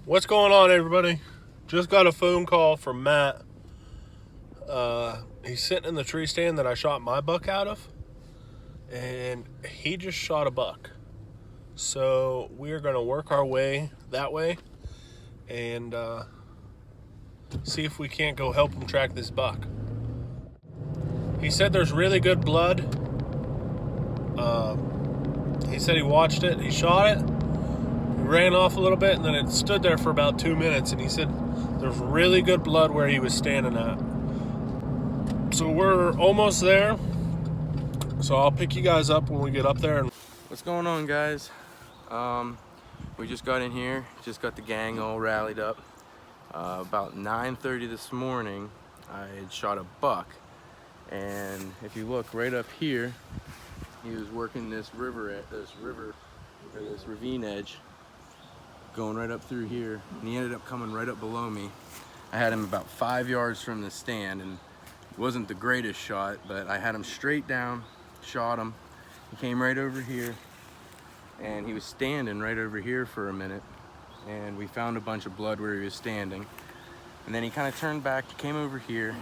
What's going on, everybody? Just got a phone call from Matt. He's sitting in the tree stand that I shot my buck out of, and he just shot a buck. So we're going to work our way that way and see if we can't go help him track this buck. He said there's really good blood. He said he watched it, he shot it, he ran off a little bit, and then it stood there for about 2 minutes, and he said there's really good blood where he was standing at. So we're almost there. So I'll pick you guys up when we get up there. What's going on, guys? We just got in here, just got the gang all rallied up. About 9:30 this morning, I had shot a buck, and if you look right up here, he was working this ravine edge, going right up through here, and he ended up coming right up below me. I had him about 5 yards from the stand, and it wasn't the greatest shot, but I had him straight down, shot him. He came right over here, and he was standing right over here for a minute, and we found a bunch of blood where he was standing. And then he kind of turned back, came over here,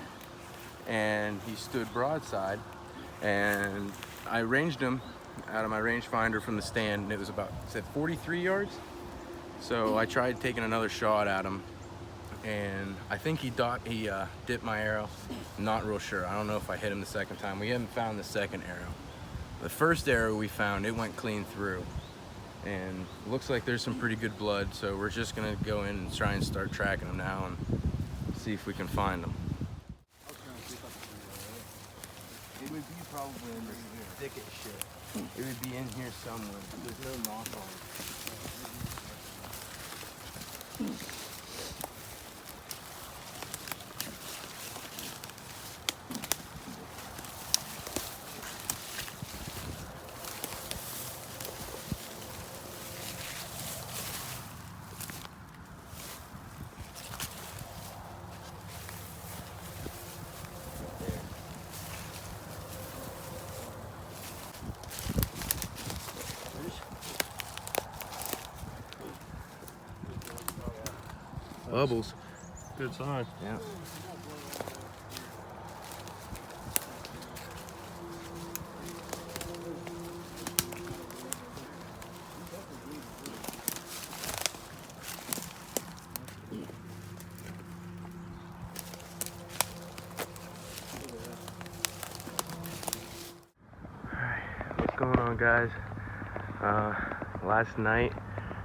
and he stood broadside, and I ranged him out of my rangefinder from the stand, and it was about, it said 43 yards. So I tried taking another shot at him, and I think he dipped my arrow. Not real sure. I don't know if I hit him the second time. We haven't found the second arrow. The first arrow we found, it went clean through, and it looks like there's some pretty good blood, so we're just gonna go in and try and start tracking him now and see if we can find him. It would be probably in this thicket shit. It would be in here somewhere. There's no knock on it. Bubbles. Good sign. Yeah. Alright, what's going on, guys? Last night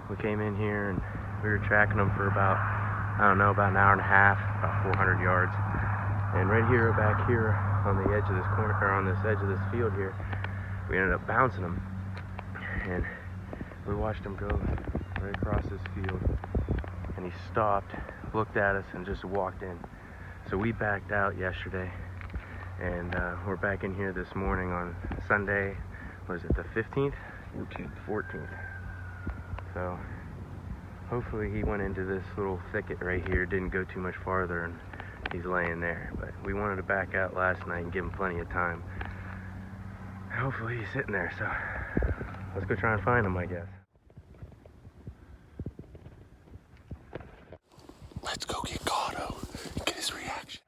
we came in here and we were tracking them for about, I don't know, about an hour and a half, about 400 yards. And right here, back here on the edge of this corner, or on this edge of this field here, we ended up bouncing them. And we watched him go right across this field. And he stopped, looked at us, and just walked in. So we backed out yesterday. And we're back in here this morning on Sunday, what is it, the 15th? 14th. So hopefully he went into this little thicket right here, didn't go too much farther, and he's laying there. But we wanted to back out last night and give him plenty of time. Hopefully he's sitting there, so let's go try and find him, I guess. Let's go get Gato and get his reaction.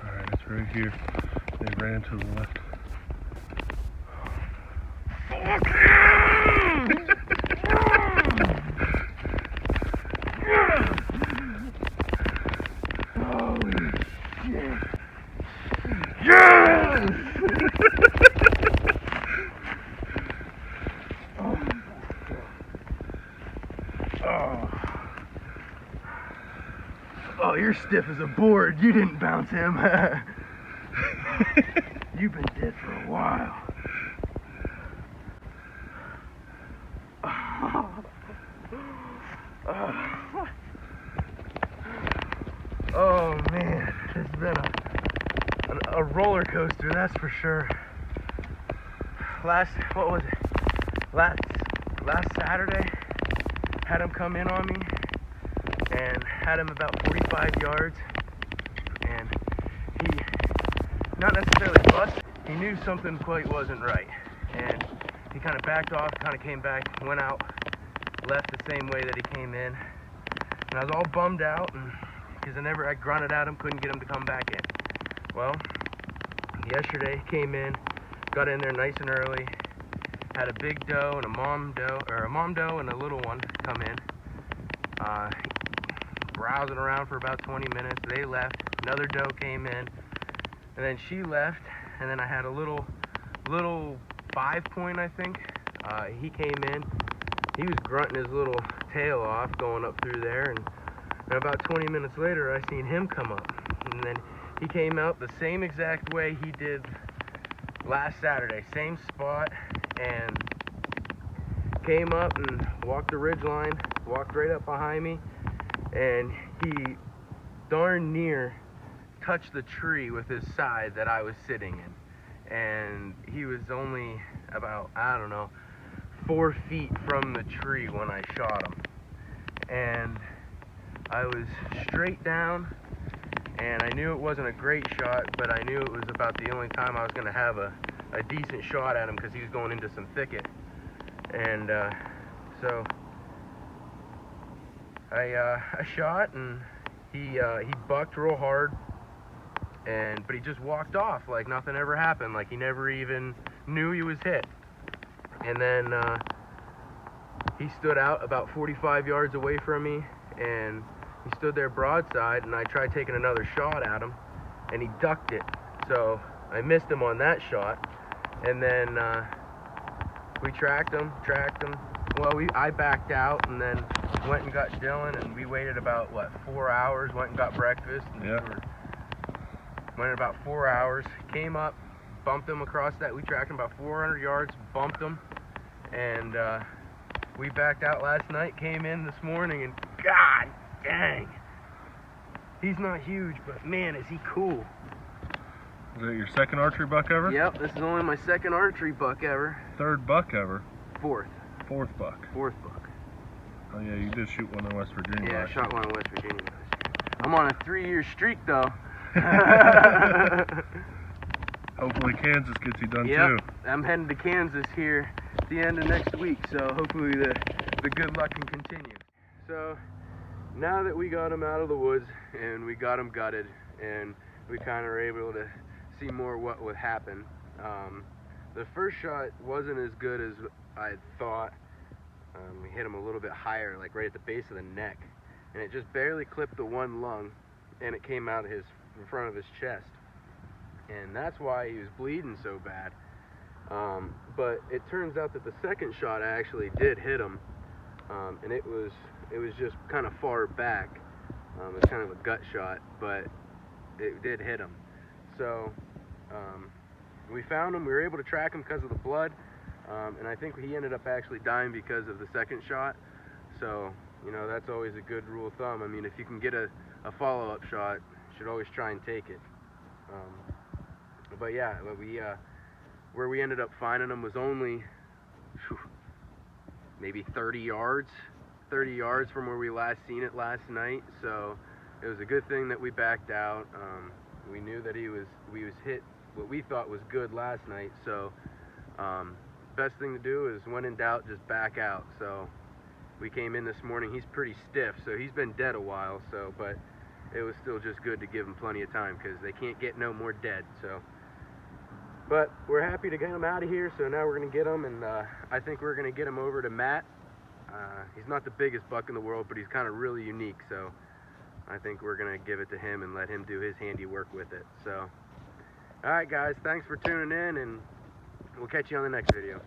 Alright, it's right here. They ran to the left. Fuck him! Holy shit! Yes! Oh, you're stiff as a board. You didn't bounce him. You've been dead for a while. Oh man, it's been a roller coaster, that's for sure. Last Saturday, had him come in on me and had him about 45 yards, and he not necessarily bust. He knew something quite wasn't right, and he kind of backed off, kind of came back, went out, left the same way that he came in, and I was all bummed out, and because I grunted at him, couldn't get him to come back in. Well, yesterday he came in, got in there nice and early, had a big doe and a mom doe and a little one come in, browsing around for about 20 minutes. They left. Another doe came in, and then she left. And then I had a little 5-point, I think. He came in. He was grunting his little tail off going up through there, and about 20 minutes later, I seen him come up. And then he came out the same exact way he did last Saturday, same spot, and came up and walked the ridge line, walked right up behind me, and he darn near touched the tree with his side that I was sitting in. And he was only about, I don't know, 4 feet from the tree when I shot him. And I was straight down, and I knew it wasn't a great shot, but I knew it was about the only time I was going to have a decent shot at him, because he was going into some thicket. And so I shot, and he bucked real hard, but he just walked off like nothing ever happened, like he never even knew he was hit. And then he stood out about 45 yards away from me, and he stood there broadside, and I tried taking another shot at him, and he ducked it. So I missed him on that shot, and then we tracked him. Well, I backed out, and then went and got Dylan, and we waited about, 4 hours, went and got breakfast, and went about 4 hours, came up, bumped him across that. We tracked him about 400 yards, bumped him, and we backed out last night, came in this morning, and god dang, he's not huge, but man, is he cool. Is that your second archery buck ever? Yep, this is only my second archery buck ever. Third buck ever? Fourth. Fourth buck. Fourth buck. Oh yeah, you did shoot one in West Virginia. Yeah, I shot one in West Virginia last year. I'm on a 3-year streak though. Hopefully Kansas gets you done Yep, too. I'm heading to Kansas here at the end of next week, so hopefully the good luck can continue. So now that we got him out of the woods and we got him gutted and we kind of were able to see more what would happen, the first shot wasn't as good as I thought. We hit him a little bit higher, like right at the base of the neck, and it just barely clipped the one lung, and it came out of in front of his chest, and that's why he was bleeding so bad. But it turns out that the second shot actually did hit him, and it was just kind of far back. It's kind of a gut shot, but it did hit him. So we found him. We were able to track him because of the blood, and I think he ended up actually dying because of the second shot. So, you know, that's always a good rule of thumb. I mean, if you can get a follow-up shot, you should always try and take it. But yeah, where we ended up finding him was only maybe 30 yards from where we last seen it last night. So it was a good thing that we backed out. We knew that we was hit what we thought was good last night. So best thing to do is, when in doubt, just back out. So we came in this morning. He's pretty stiff, so he's been dead a while. So, but it was still just good to give him plenty of time, because they can't get no more dead. So, but we're happy to get him out of here. So now we're gonna get him, and I think we're gonna get him over to Matt. He's not the biggest buck in the world, but he's kind of really unique. So I think we're gonna give it to him and let him do his handiwork with it. So, all right, guys, thanks for tuning in, and we'll catch you on the next video.